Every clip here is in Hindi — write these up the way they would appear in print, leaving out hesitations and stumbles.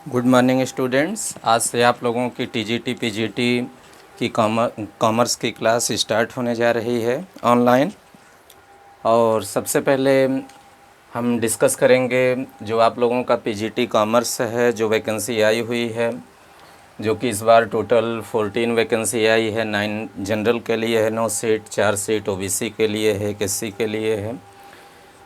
Good morning students. आज से आप लोगों की टीजीटी पीजीटी की कॉमर्स की क्लास स्टार्ट होने जा रही है ऑनलाइन। और सबसे पहले हम डिस्कस करेंगे जो आप लोगों का पीजीटी कॉमर्स है, जो वैकेंसी आई हुई है, जो कि इस बार टोटल 14 वैकेंसी आई है। 9 जनरल के लिए है, 9 सीट, 4 सीट ओबीसी के लिए है, एक एससी के लिए है।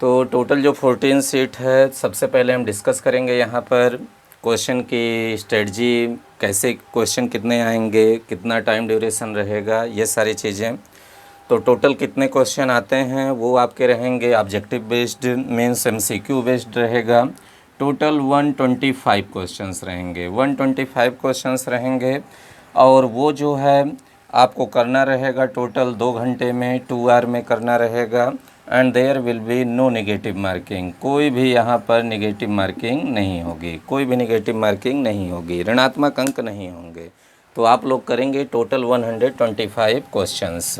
तो टोटल जो 14 सीट है, सबसे पहले हम डिस्कस करेंगे यहाँ पर क्वेश्चन की स्ट्रेटजी, कैसे क्वेश्चन कितने आएंगे, कितना टाइम ड्यूरेशन रहेगा, ये सारी चीज़ें। तो टोटल कितने क्वेश्चन आते हैं वो आपके रहेंगे objective based, means MCQ based रहेगा। टोटल 125 क्वेश्चंस रहेंगे, 125 क्वेश्चंस रहेंगे। और वो जो है आपको करना रहेगा टोटल 2 घंटे में, 2 आवर में करना रहेगा। And there will be no negative marking, कोई भी यहाँ पर नेगेटिव मार्किंग नहीं होगी, कोई भी नेगेटिव मार्किंग नहीं होगी, ऋणात्मक अंक नहीं होंगे। तो आप लोग करेंगे टोटल 125 क्वेश्चंस,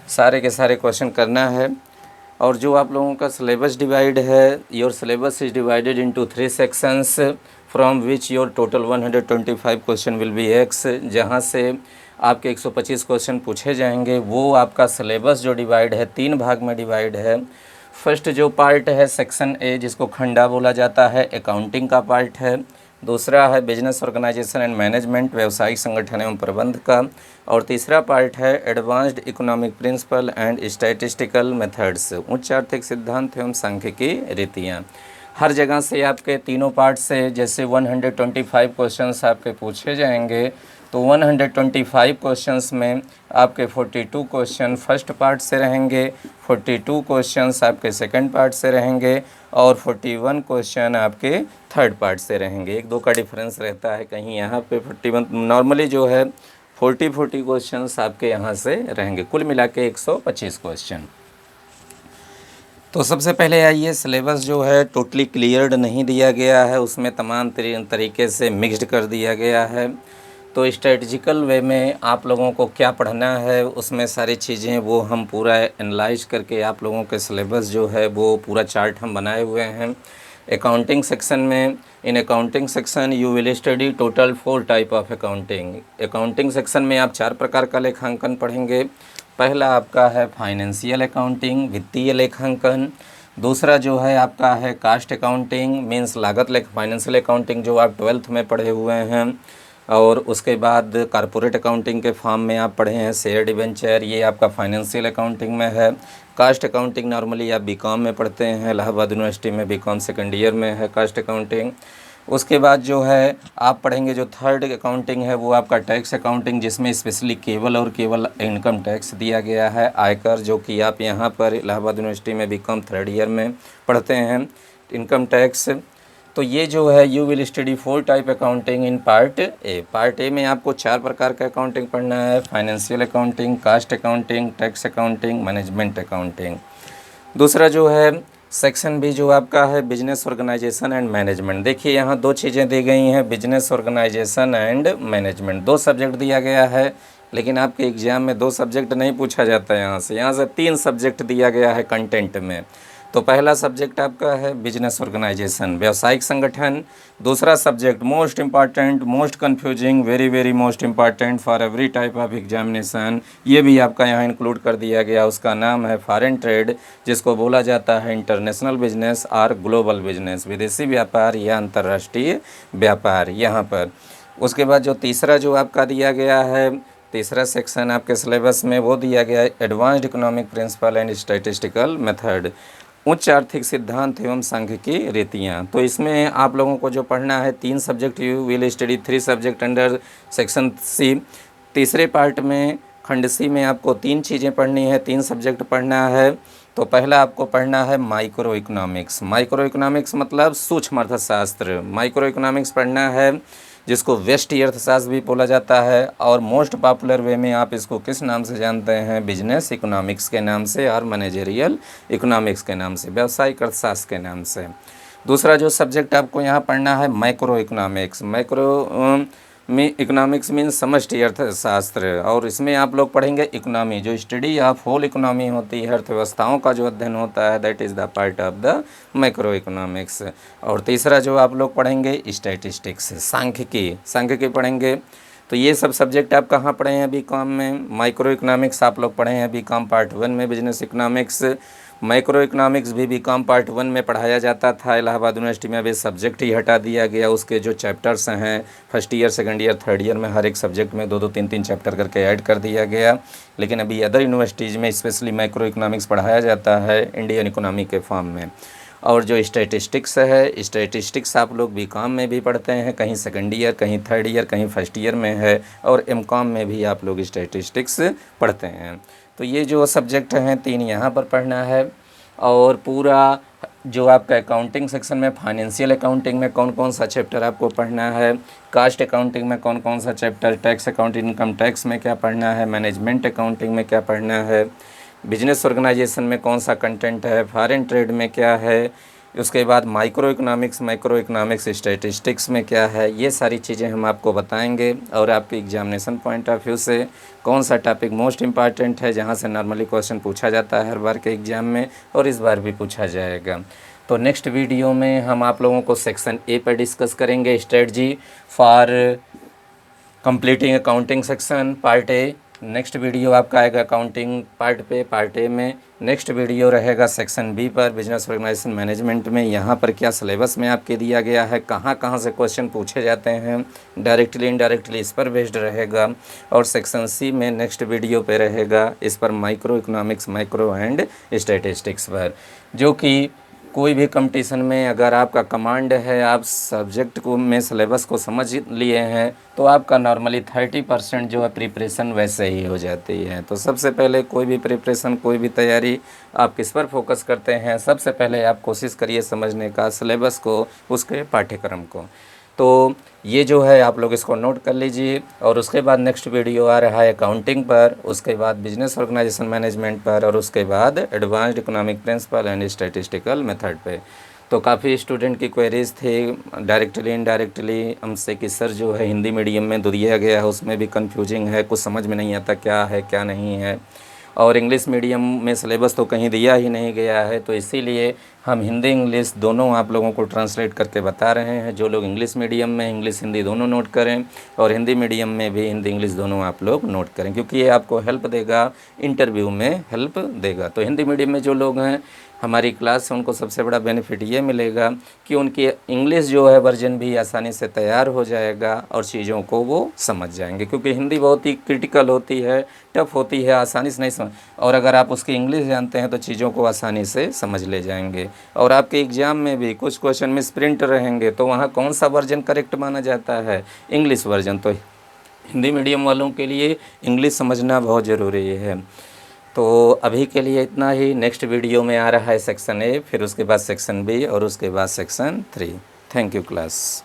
सारे के सारे क्वेश्चन करना है। और जो आप लोगों का सिलेबस डिवाइड है, your syllabus is divided into 3 sections from which your total 125 question will be x, जहाँ से आपके 125 क्वेश्चन पूछे जाएंगे। वो आपका सिलेबस जो डिवाइड है 3 भाग में डिवाइड है। फर्स्ट जो पार्ट है सेक्शन ए, जिसको खंडा बोला जाता है, अकाउंटिंग का पार्ट है। दूसरा है बिजनेस ऑर्गेनाइजेशन एंड मैनेजमेंट, व्यवसायिक संगठन एवं प्रबंध का। और तीसरा पार्ट है advanced economic principle and statistical methods, उच्च आर्थिक सिद्धांत एवं सांख्यिकी रीतियाँ। हर जगह से आपके तीनों पार्ट से जैसे 125 क्वेश्चंस आपके पूछे जाएंगे, तो 125 क्वेश्चंस में आपके 42 क्वेश्चन फर्स्ट पार्ट से रहेंगे, 42 क्वेश्चंस आपके सेकंड पार्ट से रहेंगे, और 41 क्वेश्चन आपके थर्ड पार्ट से रहेंगे। 1-2 का डिफरेंस रहता है, कहीं यहाँ पे 41, नॉर्मली जो है 40 क्वेश्चंस आपके यहाँ से रहेंगे। कुल मिला के 125 क्वेश्चन। तो सबसे पहले आइए, सिलेबस जो है टोटली क्लियर्ड नहीं दिया गया है, उसमें तमाम तरीके से मिक्स्ड कर दिया गया है। तो स्ट्रेटजिकल वे में आप लोगों को क्या पढ़ना है, उसमें सारी चीज़ें वो हम पूरा एनालाइज करके आप लोगों के सिलेबस जो है वो पूरा चार्ट हम बनाए हुए हैं। अकाउंटिंग सेक्शन में, in accounting section you will study total 4 type of accounting. Accounting section में आप 4 प्रकार का लेखांकन पढ़ेंगे। पहला आपका है फाइनेंशियल अकाउंटिंग, वित्तीय लेखांकन। दूसरा जो है आपका है कास्ट अकाउंटिंग, मीन्स लागत लेख, फाइनेंशियल अकाउंटिंग जो आप 12th में पढ़े हुए हैं। और उसके बाद कॉरपोरेट अकाउंटिंग के फॉर्म में आप पढ़े हैं शेयर डिबेंचर, ये आपका फाइनेंशियल अकाउंटिंग में है। कास्ट अकाउंटिंग नॉर्मली आप बीकॉम में पढ़ते हैं, इलाहाबाद यूनिवर्सिटी में बीकॉम सेकेंड ईयर में है कास्ट अकाउंटिंग। उसके बाद जो है आप पढ़ेंगे जो थर्ड अकाउंटिंग है वो आपका टैक्स अकाउंटिंग, जिसमें स्पेशली केवल और केवल इनकम टैक्स दिया गया है, आयकर, जो कि आप यहाँ पर इलाहाबाद यूनिवर्सिटी में बीकॉम थर्ड ईयर में पढ़ते हैं, इनकम टैक्स। तो ये जो है you will study 4 type accounting in part A. Part A में आपको 4 प्रकार का अकाउंटिंग पढ़ना है, financial accounting, cost accounting, tax accounting, management accounting. दूसरा जो है सेक्शन बी जो आपका है बिजनेस ऑर्गेनाइजेशन एंड मैनेजमेंट। देखिए यहाँ 2 चीज़ें दी गई हैं, business organisation and management, 2 subject दिया गया है। लेकिन आपके एग्ज़ाम में 2 सब्जेक्ट नहीं पूछा जाता है, यहाँ से 3 सब्जेक्ट दिया गया है कंटेंट में। तो पहला सब्जेक्ट आपका है बिजनेस ऑर्गेनाइजेशन, व्यवसायिक संगठन। दूसरा subject most important, most confusing, very very most important for every type of examination, ये भी आपका यहाँ इंक्लूड कर दिया गया, उसका नाम है फॉरेन ट्रेड, जिसको बोला जाता है इंटरनेशनल बिजनेस और ग्लोबल बिजनेस, विदेशी व्यापार या अंतर्राष्ट्रीय व्यापार यहाँ पर। उसके बाद जो तीसरा जो आपका दिया गया है, तीसरा सेक्शन आपके सिलेबस में वो दिया गया है advanced economic principle and statistical method, उच्च आर्थिक सिद्धांत एवं सांख्यिकी रीतियाँ। तो इसमें आप लोगों को जो पढ़ना है 3 subject, you will study 3 subject under section C. तीसरे पार्ट में खंड सी में आपको 3 चीज़ें पढ़नी है, 3 सब्जेक्ट पढ़ना है। तो पहला आपको पढ़ना है माइक्रो इकोनॉमिक्स। माइक्रो इकोनॉमिक्स मतलब सूक्ष्म अर्थशास्त्र, माइक्रो इकोनॉमिक्स पढ़ना है, जिसको व्यष्टि अर्थशास्त्र भी बोला जाता है। और मोस्ट पॉपुलर वे में आप इसको किस नाम से जानते हैं, बिजनेस इकोनॉमिक्स के नाम से और मैनेजरियल इकोनॉमिक्स के नाम से, व्यावसायिक अर्थशास्त्र के नाम से। दूसरा जो सब्जेक्ट आपको यहाँ पढ़ना है मैक्रो इकोनॉमिक्स। मैक्रो में इकोनॉमिक्स मीन्स समष्टि अर्थशास्त्र, और इसमें आप लोग पढ़ेंगे इकोनॉमी, जो स्टडी ऑफ होल इकोनॉमी होती है, अर्थव्यवस्थाओं का जो अध्ययन होता है, that is the part of the macro economics. और तीसरा जो आप लोग पढ़ेंगे स्टैटिस्टिक्स, सांख्यिकी पढ़ेंगे। तो ये सब सब्जेक्ट आप कहाँ पढ़े हैं बीकॉम में? माइक्रो इकोनॉमिक्स आप लोग पढ़े हैं बीकॉम पार्ट 1 में, बिजनेस इकोनॉमिक्स। माइक्रो इकोनॉमिक्स भी बीकॉम पार्ट 1 में पढ़ाया जाता था इलाहाबाद यूनिवर्सिटी में, अब ये सब्जेक्ट ही हटा दिया गया। उसके जो चैप्टर्स हैं first year, second year, third year में हर एक सब्जेक्ट में 2-2, 3-3 चैप्टर करके ऐड कर दिया गया। लेकिन अभी अदर यूनिवर्सिटीज़ में स्पेशली माइक्रो इकोनॉमिक्स पढ़ाया जाता है इंडियन इकोनॉमी के फॉर्म में। और जो स्टैटिस्टिक्स है, स्टैटिस्टिक्स आप लोग बीकॉम में भी पढ़ते हैं, कहीं सेकंड ईयर, कहीं थर्ड ईयर, कहीं फर्स्ट ईयर में है, और एमकॉम में भी आप लोग स्टैटिस्टिक्स पढ़ते हैं। तो ये जो सब्जेक्ट हैं 3 यहाँ पर पढ़ना है। और पूरा जो आपका अकाउंटिंग सेक्शन में, फाइनेंशियल अकाउंटिंग में कौन कौन सा चैप्टर आपको पढ़ना है, कास्ट अकाउंटिंग में कौन कौन सा chapter, tax accounting, income tax में क्या पढ़ना है, मैनेजमेंट अकाउंटिंग में क्या पढ़ना है, बिजनेस ऑर्गेनाइजेशन में कौन सा कंटेंट है, फॉरेन ट्रेड में क्या है, उसके बाद माइक्रो इकोनॉमिक्स स्टैटिस्टिक्स में क्या है, ये सारी चीज़ें हम आपको बताएंगे। और आपके एग्जामिनेशन पॉइंट ऑफ व्यू से कौन सा टॉपिक मोस्ट इम्पॉर्टेंट है, जहाँ से नॉर्मली क्वेश्चन पूछा जाता है हर बार के एग्ज़ाम में, और इस बार भी पूछा जाएगा। तो नेक्स्ट वीडियो में हम आप लोगों को सेक्शन ए पर डिस्कस करेंगे, strategy for completing accounting section part A. Next video आपका आएगा अकाउंटिंग पार्ट पे, पार्ट ए में। नेक्स्ट वीडियो रहेगा सेक्शन बी पर, बिजनेस ऑर्गेनाइजेशन मैनेजमेंट में। यहाँ पर क्या सिलेबस में आपके दिया गया है, कहाँ कहाँ से क्वेश्चन पूछे जाते हैं, डायरेक्टली इनडायरेक्टली, इस पर बेस्ड रहेगा। और सेक्शन सी में नेक्स्ट वीडियो पे रहेगा इस पर micro economics, micro and statistics पर, जो कि कोई भी कंपटीशन में अगर आपका कमांड है, आप सब्जेक्ट को में सिलेबस को समझ लिए हैं, तो आपका नॉर्मली 30% जो है प्रिपरेशन वैसे ही हो जाती है। तो सबसे पहले कोई भी प्रिपरेशन, कोई भी तैयारी, आप किस पर फोकस करते हैं? सबसे पहले आप कोशिश करिए समझने का सिलेबस को, उसके पाठ्यक्रम को। तो ये जो है आप लोग इसको नोट कर लीजिए। और उसके बाद नेक्स्ट वीडियो आ रहा है अकाउंटिंग पर, उसके बाद बिजनेस ऑर्गेनाइजेशन मैनेजमेंट पर, और उसके बाद advanced economic principle and statistical method पे। तो काफ़ी स्टूडेंट की क्वेरीज थे डायरेक्टली इनडायरेक्टली हमसे कि सर जो है हिंदी मीडियम में तो दिया गया है, उसमें भी कंफ्यूजिंग है, कुछ समझ में नहीं आता क्या है क्या नहीं है, और इंग्लिश मीडियम में सिलेबस तो कहीं दिया ही नहीं गया है। तो इसीलिए हम हिंदी इंग्लिश दोनों आप लोगों को ट्रांसलेट करके बता रहे हैं। जो लोग इंग्लिश मीडियम में इंग्लिश हिंदी दोनों नोट करें, और हिंदी मीडियम में भी हिंदी इंग्लिश दोनों आप लोग नोट करें, क्योंकि ये आपको हेल्प देगा, इंटरव्यू में हेल्प देगा। तो हिंदी मीडियम में जो लोग हैं हमारी क्लास से, उनको सबसे बड़ा बेनिफिट ये मिलेगा कि उनकी इंग्लिश जो है वर्जन भी आसानी से तैयार हो जाएगा, और चीज़ों को वो समझ जाएंगे, क्योंकि हिंदी बहुत ही क्रिटिकल होती है, टफ होती है, आसानी से नहीं समझ, और अगर आप उसकी इंग्लिश जानते हैं तो चीज़ों को आसानी से समझ ले जाएंगे। और आपके एग्ज़ाम में भी कुछ क्वेश्चन मिस प्रिंट रहेंगे, तो वहाँ कौन सा वर्जन करेक्ट माना जाता है? English version. तो हिंदी मीडियम वालों के लिए इंग्लिश समझना बहुत ज़रूरी है। तो अभी के लिए इतना ही। नेक्स्ट वीडियो में आ रहा है सेक्शन ए, फिर उसके बाद सेक्शन बी, और उसके बाद सेक्शन 3। Thank you class.